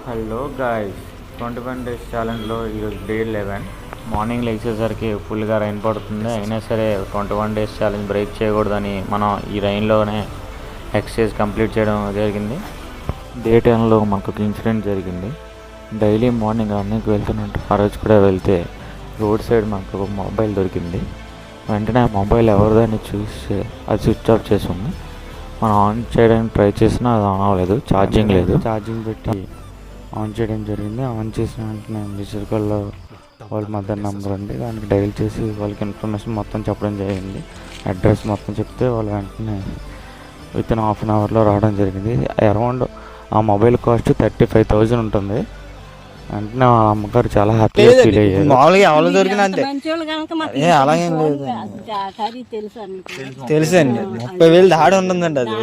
Hello guys, 21 days ఛాలెంజ్లో ఈరోజు day 11. Morning లేచేసరికి ఫుల్గా రైన్ పడుతుంది. అయినా సరే 21 డేస్ ఛాలెంజ్ బ్రేక్ చేయకూడదని మనం ఈ రైన్లోనే ఎక్సర్సైజ్ కంప్లీట్ చేయడం జరిగింది. డే 10లో మనకు ఒక ఇన్సిడెంట్ జరిగింది. డైలీ మార్నింగ్ రన్నింగ్కి వెళ్తున్నట్టు ఆ రోజు కూడా వెళ్తే రోడ్ సైడ్ మనకు ఒక మొబైల్ దొరికింది. వెంటనే ఆ మొబైల్ ఎవరిదాన్ని చూసి అది స్విచ్ ఆఫ్ చేసి ఉంది. మనం ఆన్ చేయడానికి ట్రై చేసినా అది ఆన్ అవ్వలేదు, ఛార్జింగ్ లేదు. ఛార్జింగ్ పెట్టి ఆన్ చేయడం జరిగింది. ఆన్ చేసిన వెంటనే మిస్డ్ కాల్లో వాళ్ళ మదర్ నెంబర్ ఉంది, దానికి డైల్ చేసి వాళ్ళకి ఇన్ఫర్మేషన్ మొత్తం చెప్పడం జరిగింది. అడ్రస్ మొత్తం చెప్తే వాళ్ళు వెంటనే వితిన్ హాఫ్ అన్ అవర్లో రావడం జరిగింది. అరౌండ్ ఆ మొబైల్ కాస్ట్ 35,000 ఉంటుంది. వెంటనే వాళ్ళ అమ్మగారు చాలా హ్యాపీగా ఫీల్ అయ్యారు. మామూలుగా ఎవరు దొరికిన అంతే, అలాగేం లేదు. తెలుసండి 30,000 దాడి ఉంటుందండి. అది